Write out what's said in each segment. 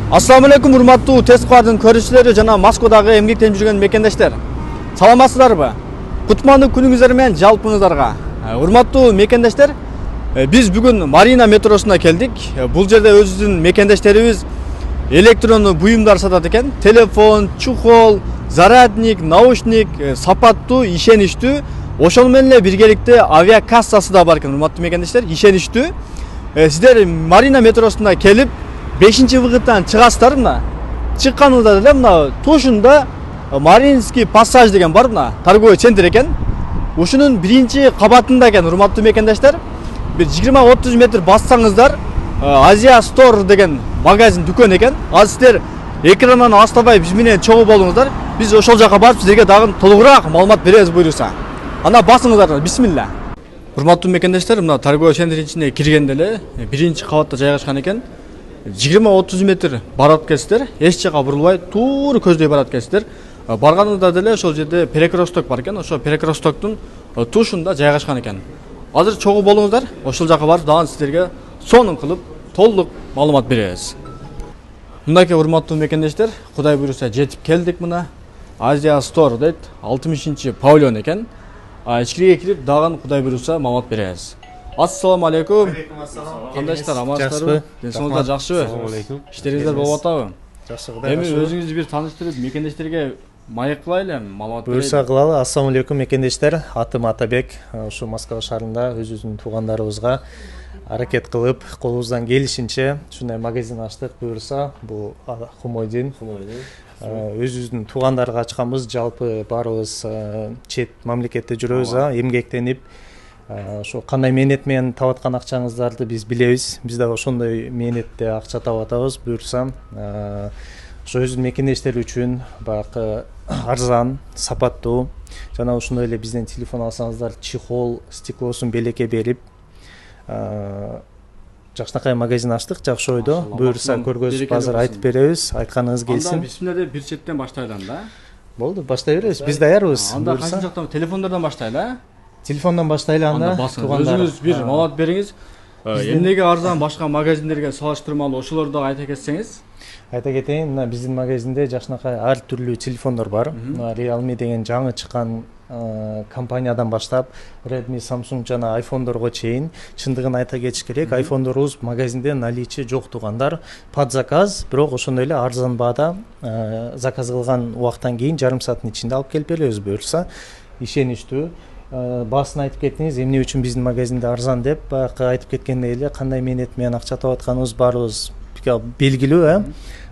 Assalamu alaikum урматтуу Тесквардын көрүүчүлөрү жана Москвадагы эмгектенип жүргөн мекендештер. Саламатсыздарбы? Кутмандуу күнүңүздөр менен жалпыңыздарга. Урматтуу мекендештер, биз бүгүн Марина метросуна келдик. Бул жерде өзүбүздүн мекендештерибиз электрондуу буюмдар сатат экен. Телефон, чухол, зарядник, наушник, сапаттуу, ишеничтүү. Ошону менен эле биргеликте авиакассасы да бар экен, урматтуу мекендештер, ишеничтүү. Сиздер Марина метросуна келип 5-выгыттан чыгасыздар мына. Чыкканыңызда деле мына тушунда Маринский пассаж деген бар мына, торговый центр экен. Ушунун биринчи кабатында экен, урматтуу мекендештер. Бир 20-30 метр бассаңыздар Азия Store деген магазин дүкөн экен. Азыр сиздер экрандан астабай биз менен чогуу болуңуздар. Биз ошол жака барып сиздерге дагы толугураак маалымат беребиз буйруса. Ана басыңыздар, бисмилла. Урматтуу мекендештер, мына торговый центрдин ичине киргенде эле биринчи кабатта жайгашкан экен. 20-30 метр барат экенсиздер, эч жака бурулбай туура көздөй барат экенсиздер. Барганыңызда деле ошол жерде перекресток бар экен, ошол перекрестоктун тушунда жайгашкан экен. Азыр чогуу болуңуздар, ошол жака барып дагы сиздерге сонун кылып толук маалымат беребиз. Мынакей урматтуу мекендештер, Кудай буйруса жетип келдик мына. Азия Store дейт, 60-чы павильон экен. Ичкириге кирип дагы Кудай буйруса маалымат беребиз. Ассаламу алейкум. Кандайсыздар, амансыздарбы? Денсаулыгыңыздар жакшыбы? Ассаламу алейкум. Иштериңиздер болуп атабы? Жакшы, Кудай Эми өзүңүздү бир тааныштырып, мекендештерге маек кылайлы, маалымат берели. буюрса кылалы. Ассаламу алейкум мекендештер. Атым Атабек. Ушу Москва шаарында өзүбүздүн туугандарыбызга аракет кылып, колубуздан келишинче ушундай магазин ачтык. Буюрса, бул Хумойдин. Өзүбүздүн туугандарга ачканбыз. Жалпы баарыбыз чет мамлекетте жүрөбүз, эмгектенип, ошо кандай мээнет менен таап аткан акчаңыздарды биз билебиз. Биз дагы ошондой мээнетте акча таап атабыз. Буюрса, ошо өзүнүн мекендештер үчүн баягы арзан, сапаттуу жана ошондой эле бизден телефон алсаңыздар, чехол, стеклосун белекке берип, жакшынакай магазин ачтык, жакшы ойдо. Буюрса көргөзүп азыр айтып беребиз, айтканыңыз келсин. Анда бисмилла деп бир четтен баштайлы анда. Болду, баштай беребиз. Биз даярбыз. Анда кайсы жактан, телефондордон баштайлы, Телефондон баштайлы анда. Өзүңүз бир маалымат бериңиз. Эмнеге арзан башка магазиндерге салыштырмалуу, ошолорду дагы айта кетсеңиз. Айта кетейин, мына биздин магазинде жакшынакай ар түрлүү телефондор бар. Realme деген жаңы чыккан компаниядан баштап Redmi, Samsung жана iPhone'дорго чейин, чындыгын айта кетиш керек, iPhone'дорубуз магазинде наличие жок тугандар, под заказ, бирок ошондой эле арзан баада заказ кылган убакыттан кийин жарым сааттын ичинде алып келип беребиз. Буюрса ишеничтүү. Баасын айтып кеттиңиз, эмне үчүн биздин магазинде арзан деп, баягы айтып кеткендей эле кандай мээнет менен акча таап атканыбыз баарыбыз белгилүү,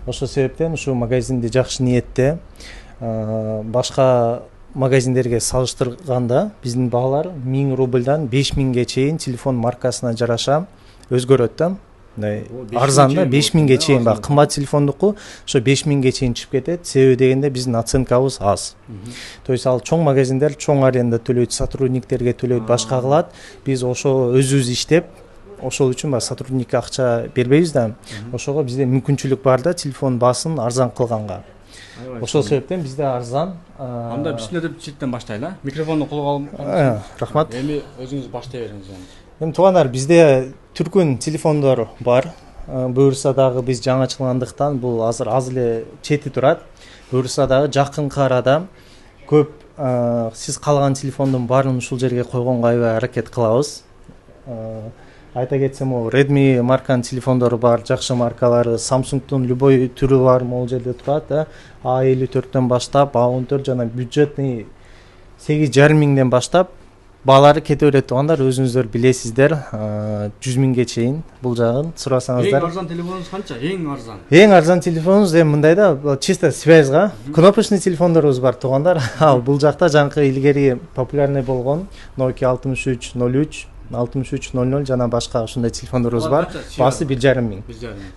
Ошол себептен ушу магазинди жакшы ниетте башка магазиндерге салыштырганда биздин баалар 1000 рубльдан 5000ге чейин телефон маркасына жараша өзгөрөт да. Арзан да, 5000ге чейин, баягы кымбат телефондуку ошо 5000ге чейин чыгып кетет. Себеби дегенде биздин оценкабыз аз. То есть ал чоң магазиндер чоң аренда төлөйт, сотрудниктерге төлөйт, башка кылат. Биз ошо өзүбүз иштеп, ошол үчүн баягы сотрудникке акча бербейбиз да. Ошого бизде мүмкүнчүлүк бар да, телефон баасын арзан кылганга. Ошол себептен бизде арзан. Анда бисмилла деп четтен баштайлы. Микрофонду колго алып. Рахмат. Эми өзүңүз баштай бериңиз. Эми туугандар, бизде түркүн телефондор бар. Буюрса дагы биз жаңычылгандыктан бул азыр аз эле чети турат. Буюрса дагы жакынкы арада көп сиз каалаган телефондун баарын ушул жерге койгонго аябай аракет кылабыз. Айта кетсем, Redmi марканын телефондору бар, жакшы маркалары, Samsungдун любой түрү бар, могул жерде турат, A54төн баштап, A14 жана бюджетный 8,5 миңден баштап баалары кете берет. Туугандар, өзүңүздөр билесиздер, 100 миңге чейин бул жагын сурасаңыздар. Эң арзан телефонуңуз канча? Эң арзан. Эң арзан телефонубуз эми мындай да, чисто связьга, кнопочный телефондорубуз бар, туугандар. Ал бул жакта жаңкы илгери популярный болгон Nokia 6303, 6300 жана башка ушундай телефондорубуз бар. Баасы 1,5 миң.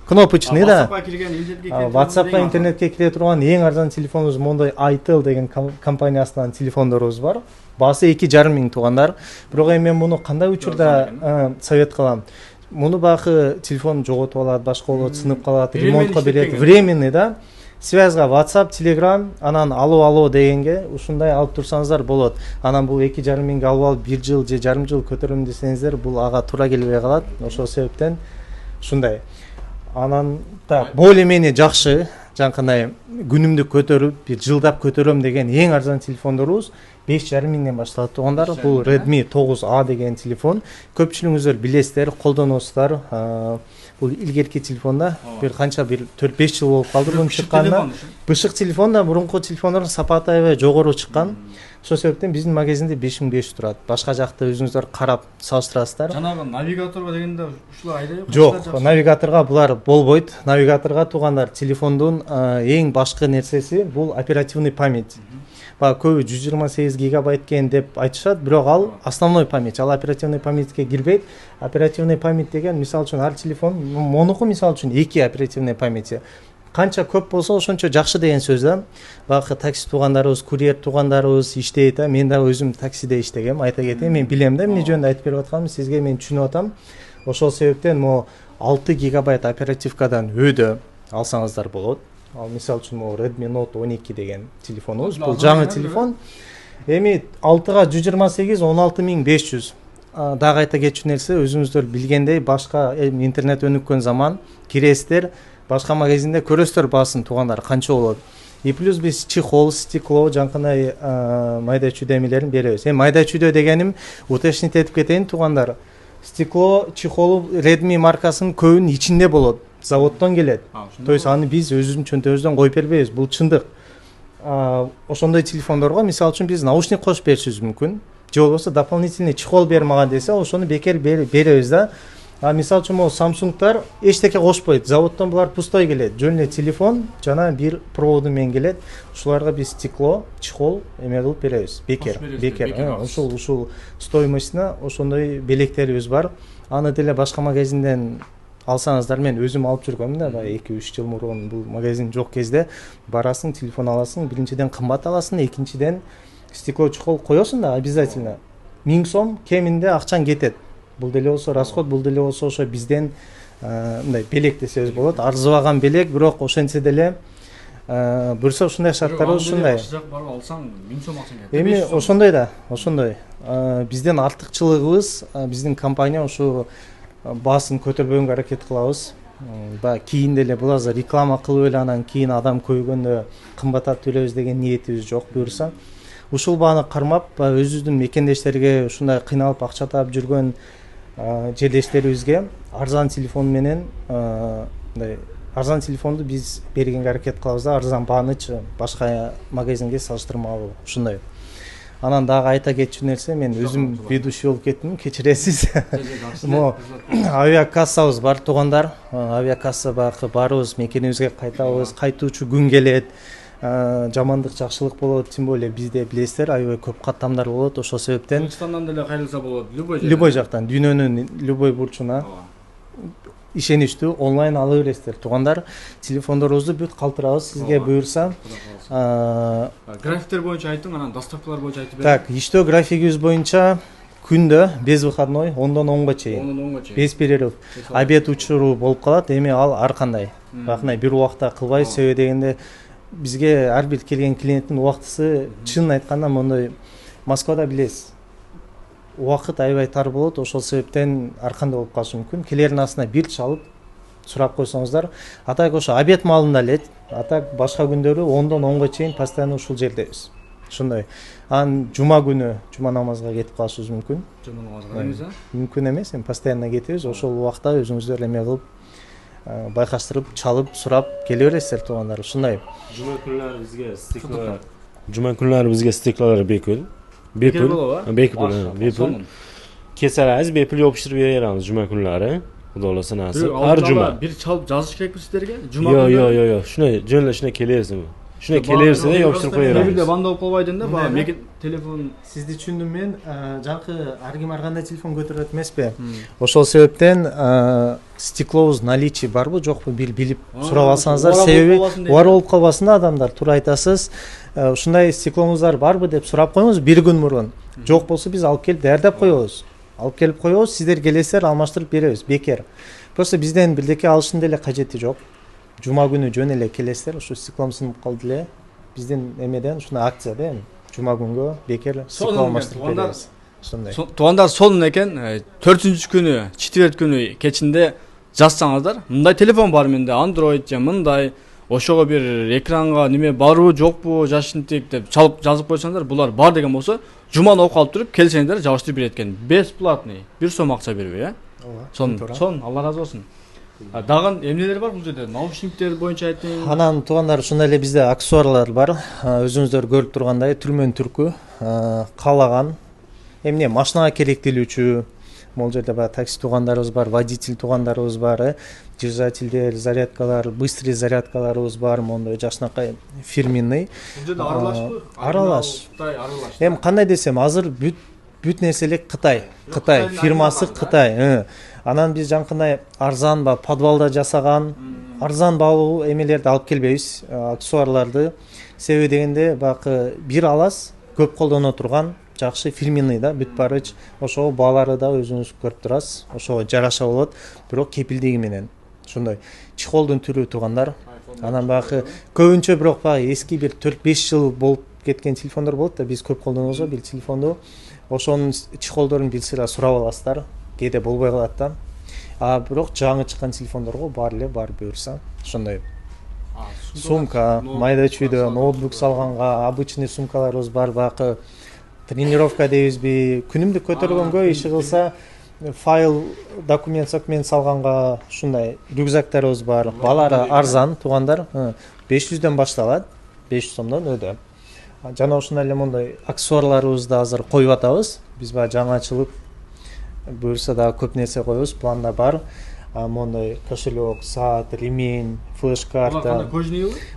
Кнопочный да. WhatsApp'ка, интернетке кире турган эң арзан телефонубуз мондай Itel деген компаниясынан телефондорубуз бар. Баасы 2,5 миң, туугандар. Бирок эми мен муну кандай учурда совет кылам? Муну баягы телефон жоготуп алат, башка болот, сынып калат, ремонтко берет. Временный да. Связьга WhatsApp, Telegram, анан алуу дегенге ушундай алып турсаңыздар болот. Анан бул 2,5 миңге алып алып 1 жыл же жарым жыл көтөрөм десеңиздер, бул ага туура келбей калат. Ошол себептен ушундай. Анан так более менее жакшы жанакындай күнүмдүк көтөрүп бир жылдап көтөрөм деген эң арзан телефондорубуз 5,5 миңден башталат туугандар. Бул Redmi 9A деген телефон. Көпчүлүгүңүздөр билесиздер, колдоносуздар. Бул илгерки телефон да. Бир канча бир 4-5 жыл болуп калды бунун чыкканына. Бышык телефон да мурунку телефондордун сапаты аябай жогору чыккан. Ошол себептен биздин магазинде 5500 турат. Башка жакта өзүңүздөр карап салыштырасыздар. Жанагы навигаторго дегенде ушулар айдайбы? Жок, навигаторго булар болбойт. Навигаторго туугандар телефондун эң башкы нерсеси бул оперативный память. Көбү 128 гигабайт экен деп айтышат, бирок ал основной память, ал оперативный памятьке кирбейт. Оперативный память деген мисалы үчүн ар телефон, монуку мисалы үчүн 2 оперативный памяти. Канча көп болсо ошончо жакшы деген сөз да. Багы такси туугандарыбыз, курьер туугандарыбыз иштейт да. Мен да өзүм таксиде иштегем, айта кетейин. Мен билем да, эмне жөнүндө айтып берип атканымды, сизге мен түшүнүп атам. Ошол себептен мо 6 гигабайт оперативкадан өйдө алсаңыздар болот. Ал мисалы үчүн могу Redmi Note 12 деген телефонубуз. Бул жаңы телефон. Эми 6га 128 16500. Дагы айта кетчү нерсе, өзүңүздөр билгендей, башка интернет өнүккөн заман киресиздер, башка магазинде көрөсүздөр баасын туугандар канча болот. И плюс биз чехол, стекло, жанкындай майда чүйдө эмелерин беребиз. Майда чүйдө дегеним уточнить этип кетейин туугандар. Стекло, чехолу Redmi маркасынын көбүнүн ичинде болот. Заводдон келет. То есть аны биз өзүбүздүн чөнтөгүбүздөн коюп бербейбиз. Бул чындык. Ошондой телефондорго мисалы үчүн биз наушник кошуп беришибиз мүмкүн. Же болбосо дополнительный чехол бермаган десе, ошону бекер беребиз да. Мисалы үчүн могу Samsung'дар эчтеке кошпойт. Заводдон булар пустой келет. Жөн эле телефон жана бир проводу менен келет. Ушуларга биз стекло, чехол эме кылып беребиз. Бекер. Ушул стоимостуна ошондой белектерибиз бар. Аны деле башка магазинден алсаңыздар, мен өзүм алып жүргөм да, 2-3 жыл мурун бул магазин жок кезде барасың, телефон аласың, биринчиден кымбат аласың, экинчиден стекло чехол коесуң да обязательно. 1000 сом кеминде акчаң кетет. Бул деле болсо расход, бул деле болсо ошо бизден мындай белек десебиз болот. Арзыбаган белек, бирок ошентсе деле бурса ушундай шарттарыбыз ушундай. Барып алсаң 1000 сом акчаң кетет. Эми ошондой да, ошондой. Биздин артыкчылыгыбыз, биздин компания ушу баасын көтөрбөгөнгө аракет кылабыз. Кийин деле бул азыр реклама кылып эле анан кийин адам көйгөндө кымбатат төлөбүз деген ниетибиз жок буюрса. Ушул бааны кармап, өзүбүздүн мекендештерге ушундай кыйналып акча таап жүргөн жерлештерибизге арзан телефон менен арзан телефонду биз бергенге аракет кылабыз да, арзан баанычы башка магазинге салыштырмалуу ушундай. Анан дагы айта кетчү нерсе, мен өзүм ведущий болуп кеттим, кечиресиз. Мо авиакассабыз бар туугандар. Авиакасса барыбыз, мекенибизге кайтабыз, кайтуучу күн келет. Жамандык жакшылык болот, тем более бизде билесиздер, аябай көп каттамдар болот. Ошол себептен Кыргызстандан деле кайрылса болот, любой жактан, дүйнөнүн любой бурчуна ишеничтүү онлайн ала бересиздер туугандар. Телефондорубузду бүт калтырабыз, сизге буюрса. Графиктер боюнча айттың, анан доставкалар боюнча айтып бер. Так, иштөө графигибиз боюнча күндө без выходной 10-дон 10го чейин. Без перерыв. Обед учуру болуп калат, эми ал ар кандай. Бакынай бир убакта кылбайбыз, себеби дегенде бизге ар бир келген клиенттин убактысы чын айтканда мондой Москвада билесиз. Убакыт аябай тар болот, ошол себептен ар кандай болуп калышы мүмкүн. Келердин астына бир чалып сурап койсоңуздар, атак ошо обед маалында эле, атак башка күндөрү 10-дон 10го чейин постоянно ушул жердебиз. Ошондой. Анан жума күнү жума намазга кетип калышыбыз мүмкүн. Жума намазга эмес, мүмкүн эмес, эми постоянно кетебиз. Ошол убакта өзүңүздөр эме кылып байкаштырып, чалып, сурап келе бересиздер туугандар. Ушундай. Жума күнлөрү бизге стеклолор бепул. Бепул. Кесарабыз, бепул жопуштуруп беребиз жума күнлөрү. Кудай колосо насып. Ар жума. Бир чалып жазыш керекпи сиздерге? Жума күнү. Жок. Шуна жөн эле шуна келесиң. Шуна келерсе да жопуштуруп коебиз. Бирде банда болуп калбайдын да, мекен телефон. Сизди түшүндүм мен. Жанкы ар ким ар кандай телефон көтөрөт эмеспи? Ошол себептен стеклобуз наличие барбы, жокпу билип сурап алсаңыздар, себеби бар болуп калбасын да адамдар. Туура айтасыз. Ушундай стекломуздар барбы деп сурап коюңуз бир күн мурун. Жок болсо биз алып келип даярдап коебуз. Сиздер келесиздер, алмаштырып беребиз, бекер. Просто бизден бирдеке алыштын деле кажети жок. Жума күнү жөн эле келесиздер, ушу стеклом сынып калды эле. Биздин эмеден ушундай акция да эми. Жума күнгө бекер стекло алмаштырып беребиз. Ошондой. Туугандар сонун экен. 4-күнү, четверт күнү кечинде жазсаңыздар, мындай телефон бар менде, Android же мындай, ошого бир экранга неме барбы, жокпу, жашынтек деп чалып жазып койсоңдар, булар бар деген болсо, жуманы окуп алып туруп, келсеңдер жабыштырып берет экен. Бесплатный, 1 сом акча бербей, Сон, Алла разы болсун. Дагы эмнелер бар бул жерде? Наушниктер боюнча айтайын. Анан туугандар, ушундай эле бизде аксессуарлар бар. Өзүңүздөр көрүп тургандай, түрмөн түркү, каалаган эмне машинага керектелүүчү, могул жерде баягы такси туугандарыбыз бар, водитель туугандарыбыз бар, держательдер, зарядкалар, быстрый зарядкаларыбыз бар, мондой жакшынакай фирменный. Бул жерде аралашпы? Аралаш. Кытай аралаш. Эми кандай десем, азыр бүт нерселер Кытай фирмасы Кытай. Анан биз жанкындай арзан ба подвалда жасаган, арзан баалуу эмелерди алып келбейбиз, аксессуарларды. Себеби дегенде баягы бир алас көп колдоно турган жакшы фирменный да, бүт барыч. Ошого баалары да өзүңүз көрүп турасыз. Ошого жараша болот, бирок кепилдиги менен. Ошондой чехолдун түрү туугандар. Анан баягы көбүнчө бирок баягы эски бир 4-5 жыл болуп кеткен телефондор болот да, биз көп колдонобуз бул телефонду. Ошонун чехолдорун бир сыйра сурап аласыздар. Кээде болбой калат да. Бирок жаңы чыккан телефондорго бар буюрса, ошондой сумка, майда чүйдө, ноутбук салганга, обычный сумкаларыбыз бар, баягы тренировка дейбизби, күнүмдүк көтөргөнгө иши кылса, файл, документ салганга ушундай рюкзактарыбыз бар. Балары арзан, туугандар, 500дөн башталат, 500 сомдон өдө. Жана ушундай эле мондой аксессуарларыбызды азыр коюп атабыз. Биз баягы жаңы ачылып, буюрса да көп нерсе коебуз, планда бар. Мондой кошелек, саат, ремень, флеш-карта.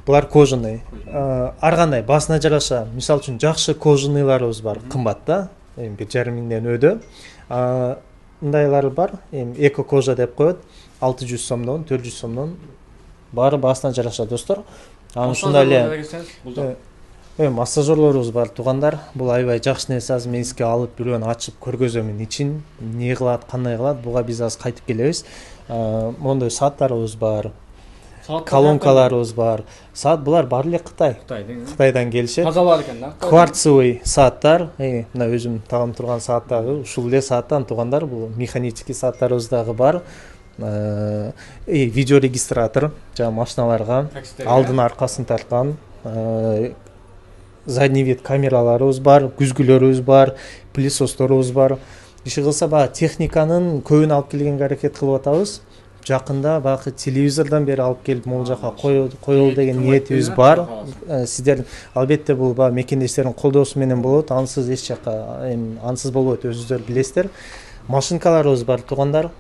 Булар кожаный. Ар кандай басына жараша, мисалы үчүн жакшы кожаныйларыбыз бар, кымбат да, 1,5 миңден өдө. Мындайлары бар, эко кожа деп коет, 600 сомдон, 400 сомдон. Баары басына жараша достор. Ушундай эле массажерлорубуз бар туугандар. Бул аябай жакшы нерсе. Азыр мен сизге алып бирөөнү ачып көргөзөмүн ичин, эмне кылат, кандай кылат. Буга биз азыр кайтып келебиз. Мондой сааттарыбыз бар. Колонкаларыбыз бар. Саат булар баары эле Кытайдан келишет. Тазалар экен да. Кварцевый сааттар. Мына өзүм тагым турган саат дагы ушул эле сааттан туугандар. Бул механический сааттарыбыз дагы бар. Видеорегистратор, жана машиналарга алдын аркасын тарткан. Задний вид камераларыбыз бар, күзгүлөрүбүз бар, пылесосторубуз бар. Иши кылса баягы техниканын көбүн алып келгенге аракет кылып атабыз. Жакында баягы телевизордон бери алып келип могул жака коелу деген ниетибиз бар. Сиздер албетте бул баягы мекендештердин колдоосу менен болот. Ансыз эч жака ансыз болбойт, өзүңүздөр билесиздер. Машинкаларыбыз бар туугандар.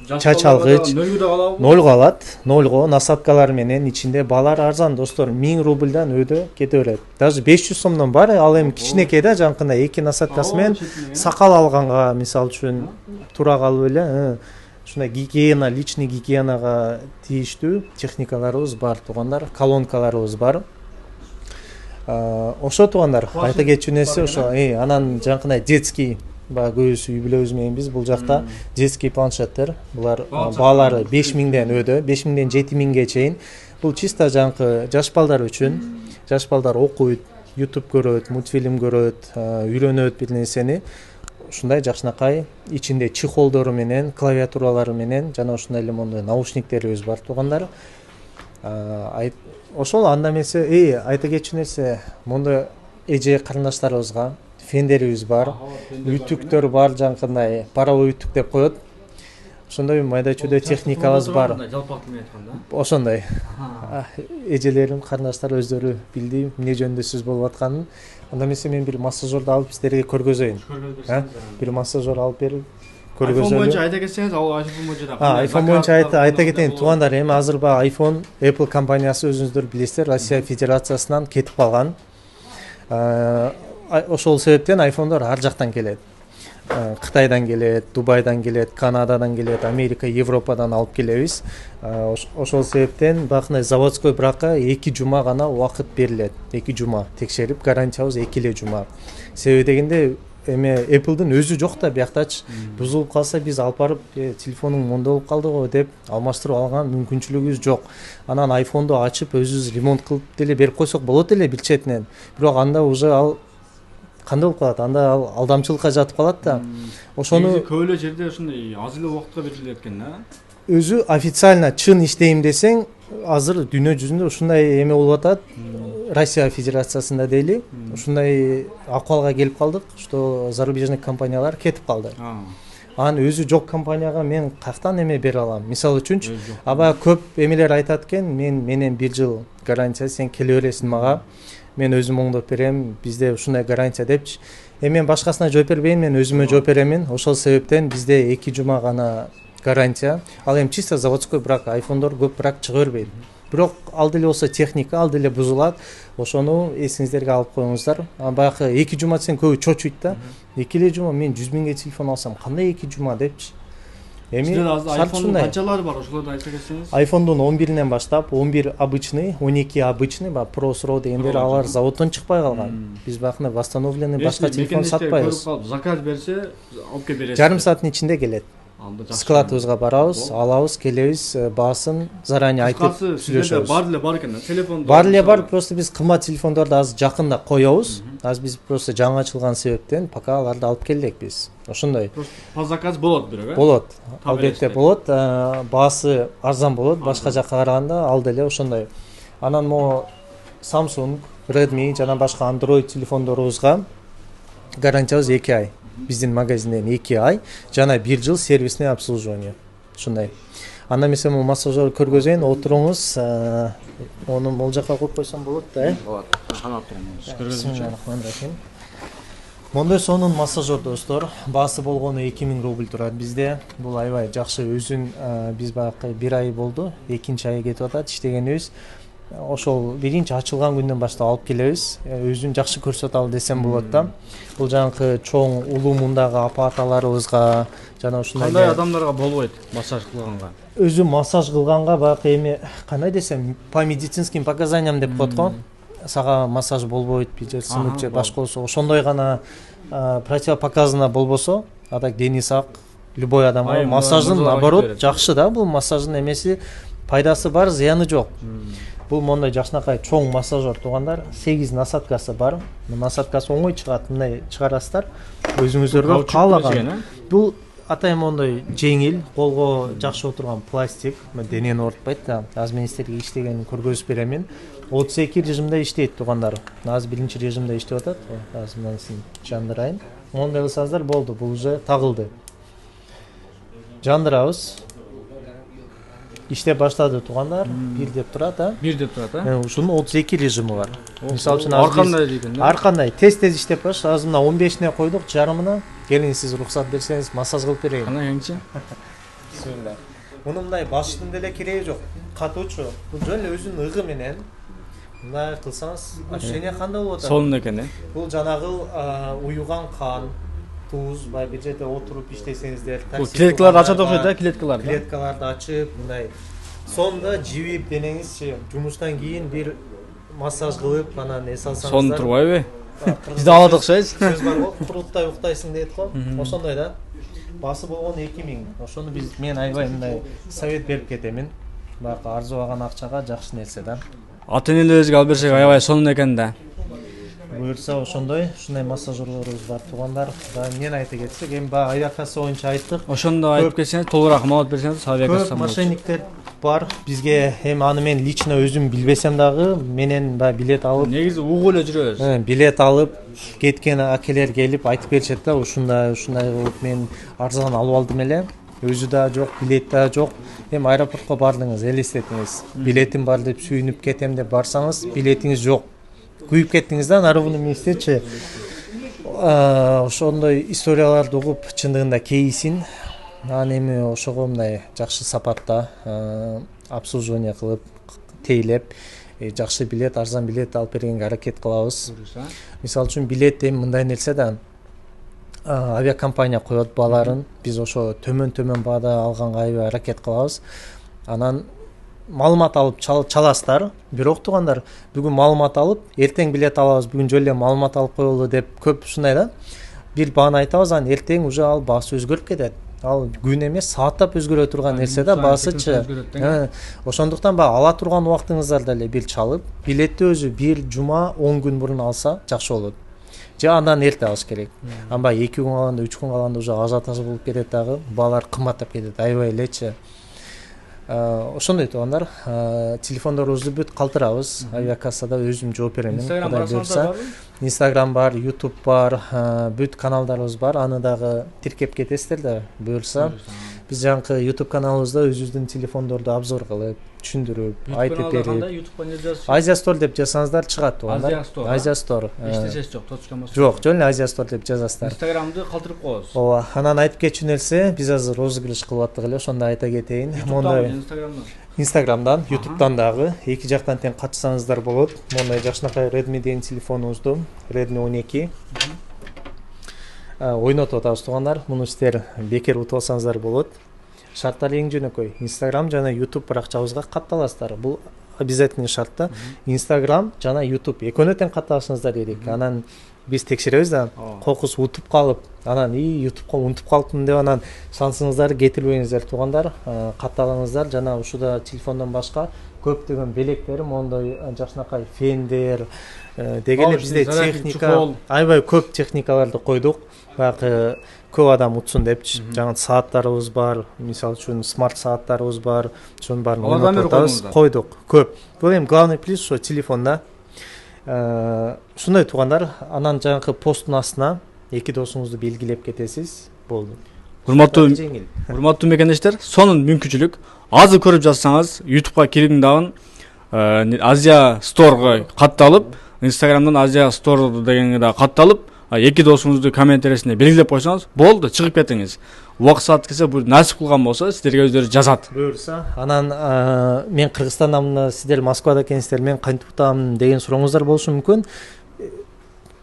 Чач алгыч 0 калат, 0го насадкалар менен ичинде балар арзан достор, 1000 рубльдан өдө кете берет. Даже 500 сомдон бар, ал эми кичинекей да, жанкындай 2 насадкасы менен сакал алганга, мисалы үчүн тура калып эле, ушундай гигиена, личный гигиенага тийиштүү техникаларыбыз бар туугандар, колонкаларыбыз бар. Ошо туугандар, айта кетчү нерсе ошо, анан жанкындай детский көбүсү үй бүлөбүз менен биз бул жакта детский планшеттер, булар баалары 5000ден өдө, 5000ден 7000ге чейин. Бул чисто жанкы жаш балдар үчүн. Жаш балдар окуйт, YouTube көрөт, мультфильм көрөт, үйрөнөт бир нерсени. Ушундай жакшынакай ичинде чехолдору менен, клавиатуралары менен жана ушундай эле мондой наушниктерибиз бар туугандар. Ошол анда эмесе, айта кетчү нерсе, мондой эже карындаштарыбызга фендерибиз бар, үтүктөр бар, жанкындай паровой үтүк деп коет. Ошондой майда чүйдө техникабыз бар. Ошондой. Эжелерим, карындаштар өздөрү билди эмне жөнүндө сөз болуп атканын. Анда эмесе мен бир массажерди алып сиздерге көргөзөйүн. Бир массажер алып берип көргөзөлү. iPhone боюнча айта кетсеңиз, iPhone боюнча да. iPhone боюнча айта кетейин туугандар, эми азыр баягы iPhone, Apple компаниясы өзүңүздөр билесиздер, Россия Федерациясынан кетип калган. Ошол себептен айфондор ар жактан келет. Кытайдан келет, Дубайдан келет, Канададан келет, Америка, Европадан алып келебиз. Ошол себептен бакындай заводской брака 2 жума гана убакыт берилет. 2 жума текшерип, гарантиябыз 2 эле жума. Себеби дегенде эме Apple'дын өзү жок да бияктачы. Бузулуп калса биз алып барып, телефонуң монда болуп калды го деп алмаштырып алган мүмкүнчүлүгүбүз жок. Анан айфонду ачып өзүбүз ремонт кылып деле берип койсок болот эле бир четинен. Бирок анда уже ал кандай болуп калат? Анда алдамчылыкка жатып калат да. Ошону көп эле жерде ушундай аз эле убакытка берилет экен да. өзү официально чын иштейм десең азыр дүйнө жүзүндө ушундай эме болуп атат. Россия Федерациясында дейли ушундай акыбалга келип калдык, что зарубежный компаниялар кетип калды. Анын өзү жок компанияга мен каяктан эме бере алам? Мисалы үчүнчү, аба көп эмелер айтат экен, менен 1 жыл гарантия, сен келе бересиң мага, мен өзүм оңдоп берем, бизде ушундай гарантия депчи. Мен башкасына жооп бербейм, мен өзүмө жооп беремин. Ошол себептен бизде 2 жума гана гарантия. Ал эми чисто заводской, бирок айфондор көп бирок чыга бербейт. Бирок ал деле болсо техника, ал деле бузулат. Ошону эсиңиздерге алып коюңуздар. Баягы 2 жума десең көбү чочуйт да. 2 жума мен 100 миңге телефон алсам, кандай 2 жума депчи. Эми айфондун канчалары бар, ошолорду айта кетсеңиз? Айфондун 11-ден баштап, 11 обычный, 12 обычный, Pro Pro дегендер алар заводдон чыкпай калган. Биз бакына восстановленный башка телефон сатпайбыз. Заказ берсе, алып келип бересиз. Жарым сааттын ичинде келет. Складыбызга барабыз, алабыз, келебиз, баасын заранее айтып сүйлөшөбүз. Бар эле бар экен, телефон. Бар эле бар, просто биз кымбат телефондорду азыр жакында коёбуз. Азыр биз просто жаңы ачылган себептен пока аларды алып келдик биз. Ошондой. По заказ болот бирок, э? Болот. Албетте болот. Баасы арзан болот, башка жакка караганда ал деле ошондой. Анан могу Samsung, Redmi жана башка Android телефондорубузга гарантиябыз 2 ай. Биздин магазинден 2 ай жана 1 жыл сервисный обслуживание. Ушундай. Анда мен сени массажер көргөзөйүн, отуруңуз. Ону могул жакка коюп койсом болот да, э? Болот. Канап турам. Көргөзүңүз. Мондой сонун массажер достор. Баасы болгону 2000 рубль турат бизде. Бул аябай жакшы, өзүн биз баягы 1 ай болду, 2-нчи ай кетип атат иштегенибиз. Ошол биринчи ачылган күндөн баштап алып келебиз. Өзүн жакшы көрсөталы десем болот да. Бул жанакы чоң улуумундагы апа-аталарыбызга жана ушундай кандай адамдарга болбойт массаж кылганга? Өзү массаж кылганга баягы эми кандай десем, по медицинским показаниям деп коет го. Сага массаж болбойт, же сынып же башка болсо, ошондой гана противопоказано болбосо, а так дени сак любой адамга массаждын наоборот жакшы да, бул массаждын эмеси пайдасы бар, зыяны жок. Бул мондой жакшынакай чоң массажер туугандар, 8 насадкасы бар. Насадкасы оңой чыгат, мындай чыгарасыздар. Өзүңүздөргө каалаган. Бул атайын мондой жеңил, колго жакшы отурган пластик, денени оорутпайт да. Азыр мен силерге иштегенин көргөзүп беремин. 32 режимде иштейт туугандар. Азыр биринчи режимде иштеп атат. Азыр мен сени жандырайын. Мондой кылсаңыздар болду, бул уже тагылды. Жандырабыз. İşte başladı tuğanlar, 1 деп турат, а? 1 деп турат, а? Ушунун 32 режими бар. Мисалы үчүн аркандай дейбин, да? Аркандай тез иштеп баш, азыр мына 15-не койдук, жарымына. Келин сиз уруксат берсеңиз, массаж кылып берейин. Кандай кеңчи? Бисмилла. Мунун мындай башыштын деле кереги жок. Катуучу. Бул жөн эле өзүнүн ыгы менен мындай кылсаңыз, ощущение кандай болот? Сонун экен, э? Бул жанагы уюган кан, туз, бир жерде отуруп иштесеңиздер, бул клеткаларды ачат окшойт да, клеткаларды. Клеткаларды ачып, мындай сонда жибип денеңизчи, жумуштан кийин бир массаж кылып, анан эс алсаңыздар. Сонун турбайбы? Бизде алат окшойбуз. Сөз бар го, куруттай уктайсың дейт го. Ошондой да. Баасы болгону 2000. Ошону мен аябай мындай совет берип кетемин. Баягы арзубаган акчага жакшы нерсе да. Ата-энелерибизге алып берсек аябай сонун экен да. Буюрса ошондой массажерлорубуз бар туугандар. Мен айта кетсек, эми баягы авиакасса боюнча айттык. Ошондо айтып кетсеңиз, толугураак маалымат берсеңиз, авиакасса көп мошенниктер бар. Бизге эми аны мен лично өзүм билбесем дагы, менен баягы билет алып, негизи угуп эле жүрөбүз. Билет алып, кеткен акелер келип айтып беришет да, ушундай кылып мен арзан алып алдым эле. Өзү да жок, билет да жок. Эми аэропортко бардыңыз, элестетиңиз. Билетим бар деп сүйүнүп кетем деп барсаңыз, билетиңиз жок. Күйүп кеттиңиз да, нарыбыны местечи. Ошондой историяларды угуп, чындыгында кейисин. Анан эми ошого мындай жакшы сапатта обслуживание кылып, тейлеп, жакшы билет, арзан билет алып бергенге аракет кылабыз. Мисалы үчүн билет эми мындай нерсе да, авиакомпания коет бааларын, биз ошо төмөн баада алганга аябай аракет кылабыз. Анан маалымат алып чаласыздар. Бирок туугандар, бүгүн маалымат алып, эртең билет алабыз, бүгүн жөн эле маалымат алып коелу деп көп ушундай да. Бир бааны айтабыз, анан эртең уже ал баасы өзгөрүп кетет. Ал күн эмес, сааттап өзгөрө турган нерсе да, баасычы. Ошондуктан баягы ала турган убактыңыздарда эле бир чалып, билетти өзү 1 жума 10 күн мурун алса жакшы болот. Же андан эрте алыш керек. Amba 2 күн калганда, 3 күн калганда уже ажиотаж болуп кетет дагы, баалар кымбаттап кетет, аябай элечи. Ошондой туугандар, телефондорубузду бүт калтырабыз. Авиакассада өзүм жооп берем. Instagram Кудай буйрса. Instagram бар, YouTube бар, бүт каналдарыбыз бар. Аны дагы тиркеп кетесиздер да буйрса. Биз жаңкы YouTube каналыбызда өзүбүздүн телефондорду обзор кылып, түшүндүрүп, айтып берип. Азия Store деп жазсаңыздар чыгат туугандар. Азия Store. Иштешеси жок, точка эмес. Жок, жөн эле Азия Store деп жазасыздар. Instagram'ды калтырып коебуз. Ооба, анан айтып кетчү нерсе, биз азыр розыгрыш кылып аттык эле, ошондо айта кетейин. Мондай Instagram'дан, YouTube'дан дагы эки жактан тең катышсаңыздар болот. Мондай жакшынакай Redmi деген телефонубузду, Redmi 12 ойнотуп атабыз туугандар. Муну сиздер бекер утуп алсаңыздар болот. Шарттары эң жөнөкөй. Instagram жана YouTube баракчабызга катталасыздар. Бул обязательный шарт да. Instagram жана YouTube экөөнө тең катталышыңыздар керек. Анан биз текшеребиз да, кокус утуп калып, анан YouTube'га унутуп калыптым деп анан шансыңыздарды кетирбеңиздер туугандар. Катталыңыздар жана ушуда телефондон башка көптөгөн белектер, мондой жакшынакай фендер деген эле бизде техника, аябай көп техникаларды койдук. Баягы көп адам утсун деп жаңы сааттарыбыз бар, мисалы үчүн смарт сааттарыбыз бар, ошонун баарын койдук. Көп. Бул эми главный плюс ошо телефонда. Ушундай туугандар, анан жаңкы посттун астына эки досуңузду белгилеп кетесиз. Болду. Урматтуу мекендештер, сонун мүмкүнчүлүк. Азыр көрүп жатсаңыз, YouTube'га кириң дагы Азия Store'га катталып, Instagram'дан Азия Store дегенге да катталып, эки досуңузду комментарийсине белгилеп койсоңуз, болду, чыгып кетиңиз. Убакыт саат келсе, бул насип кылган болсо, сиздерге өздөрү жазат. Буюрса, анан мен Кыргызстандамын, сиздер Москвада экенсиздер, мен кантип утам деген сурооңуздар болушу мүмкүн.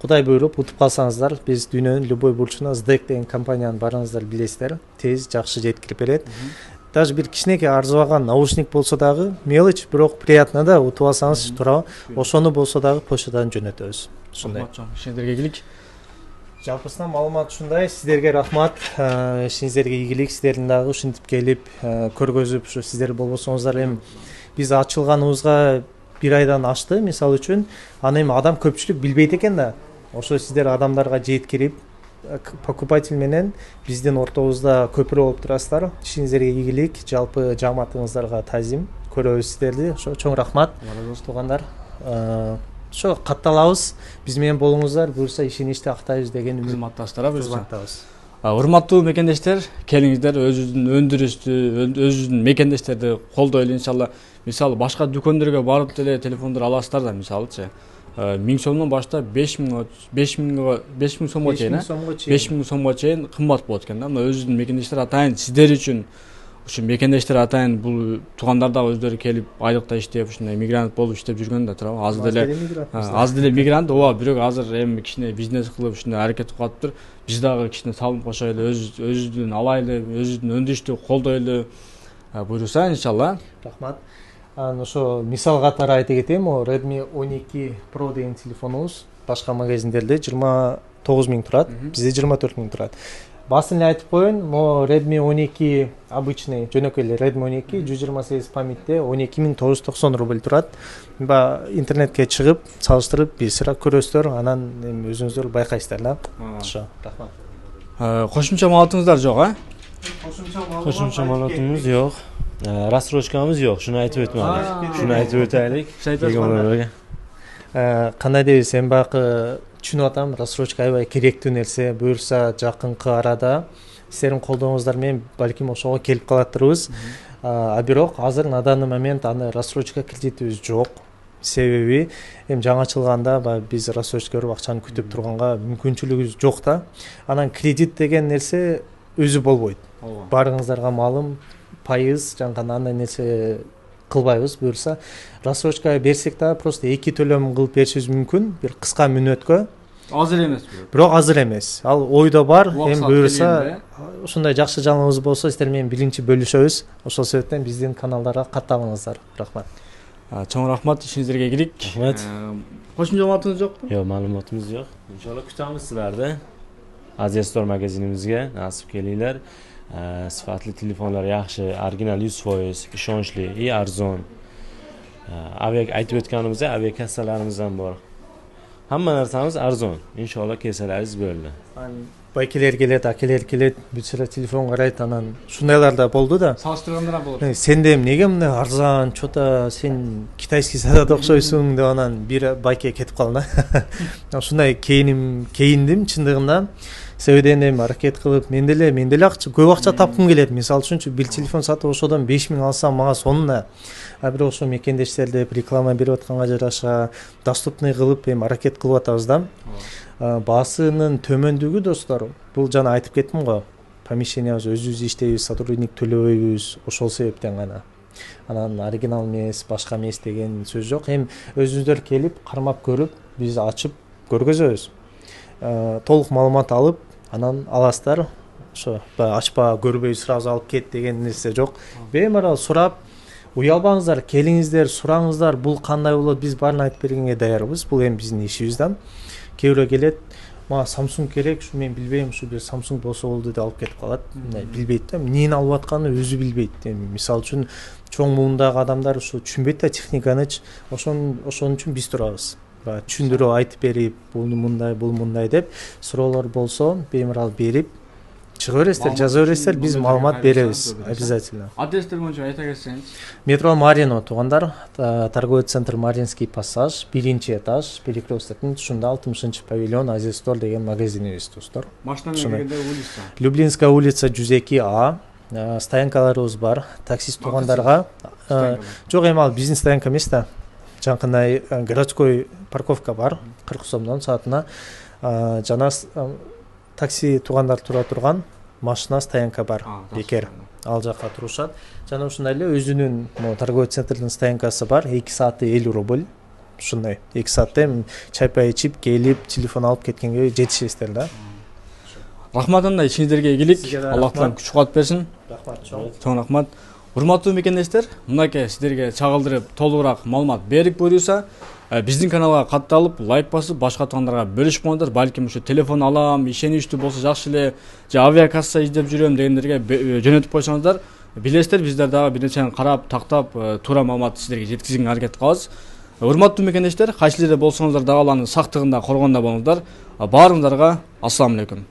Кудай буйруп утуп калсаңыздар, биз дүйнөнүн любой бурчуна SDEC деген компанияны барыңыздар билесиздер. Тез, жакшы жеткирип берет. Даже бир кичинекей арзыбаган наушник болсо дагы, мелочь, бирок приятно да, утуп алсаңыз туурабы. Ошону болсо дагы почтадан жөнөтөбүз. Ушундай. Ишиңиздерге ийгилик. Жалпысынан маалымат ушундай. Сиздерге рахмат. Ишиңиздерге ийгилик. Сиздердин дагы ушинтип келип, көргөзүп, ушу сиздер болбосоңуздар эми биз ачылганыбызга бир айдан ашты, мисалы үчүн. Аны эми адам көпчүлүк билбейт экен да. Ошо сиздер адамдарга жеткирип, покупатель менен биздин ортобузда көпүрө болуп турасыздар. Ишиңиздерге ийгилик, жалпы жамаатыңыздарга тазим. Көрөбүз сиздерди. Ошо чоң рахмат. Туугандар. Ошо катталабыз. Биз менен болуңуздар, буюрса ишеничти актайбыз деген кызматташтар буюрса. Урматтуу мекендештер, келиңиздер өзүбүздүн өндүрүштү, өзүбүздүн мекендештерди колдойлу иншалла. Мисалы башка дүкөндөргө барып деле телефондор аласыздар да, мисалычы 1000 сомдон баштап 5000 сомго чейин, 5000 сомго чейин кымбат болот экен да. Мына өзүбүздүн мекендештер атайын сиздер үчүн, ушу мекендештер атайын бул туугандар да өздөрү келип айлыкта иштеп, ушундай мигрант болуп иштеп жүргөн да турабы. Азыр деле мигрант, ооба, бирок азыр эми кичине бизнес кылып ушундай аракет кылып атыптыр. Биз дагы кичине салым кошойлу, өзүбүздүн алайлы, өзүбүздүн өндүрүштү колдойлу. Буюрса иншалла. Рахмат. Ошо мисал катары айта кетейин, Redmi 12 Pro деген телефонубуз башка магазиндерде 29 000 турат, бизде 24 000 турат. Басын эле айтып коеюн, Redmi 12 обычный, жөнөкөй эле Redmi 12 128 памятте 12990 рубль турат. Интернетке чыгып, салыштырып, бизсирак көрөсүздөр, анан эми өзүңүздөр байкайсыздар да. Ошо, рахмат. Кошумча маалыматыңыздар жок, а? Кошумча маалыматыбыз жок. Рассрочкамыз жок, шуну айтып өтмөдүк. Шуну айтып өтөлүк. Кандай дебиз, эми баягы түшүнүп атам, рассрочка аябай керектүү нерсе. Буюрса жакынкы арада сиздердин колдооңуздар менен балким ошого келип калаттырбыз. Бирок азыр на данный момент аны рассрочка кредитибиз жок. Себеби эми жаңы ачылганда биз рассрочка көрүп акчаны күтүп турганга мүмкүнчүлүгүбүз жок да. Анан кредит деген нерсе өзү болбойт. Барыңыздарга маалым, пайыз жаңгы андай нерсе кылбайбыз. Буюрса рассрочка берсек да просто эки төлөм кылып беришибиз мүмкүн, бир кыска мүнөткө. Азыр эмес. Бирок азыр эмес. Ал ойдо бар. Эми буюрса ушундай жакшы жаңылыгыбыз болсо сиздер менен биринчи бөлүшөбүз. Ошол себептен биздин каналдарга катталыңыздар. Рахмат. Чоң рахмат, ишиңиздерге ийгилик. Рахмат. Кошумча маалыматыңыз жокпу? Жок, маалыматыбыз жок. Иншалла күтөбүз силерди. Азия Store магазинибизге насип келиңер. Sifatli telefonlar yaxshi, original 100%, ishonchli, arzon. Aytib o'tganimizda aviakassalarimiz ham bor. Hamma narsamiz arzon. Inshaalloh kelsalaringiz bo'ldi. байкелер келет, акелер келет, бүт сыра телефон карайт, анан ушундайлар да болду да. Салыштырганда болот. Сен де эмнеге мындай арзан, чота сен китайский садат окшойсуң деп анан бир байке кетип калдым. Ушундай кейиндим чындыгында. Себебен эми аракет кылып, мен деле көп акча тапкым келет. Мисалы үчүн бир телефон сатып ошодон 5000 алсам мага сонуна. А бирок ошо мекендештер деп реклама берип атканга жараша доступный кылып эми аракет кылып атабыз да. Баасынын төмөндүгү достор, бул жана айтып кеттим го. Помещениябыз өзүбүз иштейбиз, сотрудник төлөбөйбүз, ошол себептен гана. Анан оригинал эмес, башка эмес деген сөз жок. Эми өзүңүздөр келип, кармап көрүп, биз ачып көргөзөбүз. Толук маалымат алып, анан аласыздар. Ошо ачпа, көрбөй сразу алып кет деген нерсе жок. Беймарал сурап, уялбаңыздар, келиңиздер, сураңыздар, бул кандай болот, биз баарын айтып бергенге даярбыз. Бул эми биздин ишибиз да. Кээ бирөө келет, мага Samsung керек, ушу мен билбейм, ушу бир Samsung болсо болду деп алып кетип калат. Билбейт да, эмнени алып атканын өзү билбейт. Мисалы үчүн чоң муундагы адамдар ушу түшүнбөйт да техниканы, ошон үчүн биз турабыз. Түшүндүрүп айтып берип, бул мындай деп суроолор болсо беймарал берип чыга бересиздер, жаза бересиздер, биз маалымат беребиз обязательно. Адрестер боюнча айта кетсеңиз. Метро Марино туугандар, торговый центр Маринский пассаж, 1-этаж, Перекрестоктун тушунда 60-павильон Азия Стор деген магазинибиз достор. Машина келгенде улица. Люблинская улица 102А. Стоянкаларыбыз бар. Таксист туугандарга жок, эми ал биздин стоянка эмес да. Жанкындай городской парковка бар, 40 сомдон саатына. Жана такси туугандар тура турган машина стоянка бар, бекер. Ал жакка турушат. Жана ушундай эле өзүнүн торговый центрдин стоянкасы бар, 2 сааты 50 рубль. Ушундай 2 саатта чай-пай ичип, келип, телефон алып кеткенге жетишесиздер да. Рахмат анда, ичиңиздерге ийгилик. Аллах таалам күч кубат берсин. Рахмат чоң. Чоң рахмат. Урматтуу мекендештер, мынакей сиздерге чагылдырып, толугураак маалымат берик буюрса, биздин каналга катталып, лайк басып, башка туугандарга бөлүшүп коңуздар. Балким ушу телефон алам, ишеничтүү болсо жакшы эле, же авиакасса издеп жүрөм дегендерге жөнөтүп койсоңуздар, билесиздер, биздер дагы бир нерсени карап, тактап, туура маалыматты сиздерге жеткизүүгө аракет кылабыз. Урматтуу мекендештер, кайсы жерде болсоңуздар дагы алардын сактыгында коргондо болуңуздар. Баарыңыздарга ассаламу алейкум.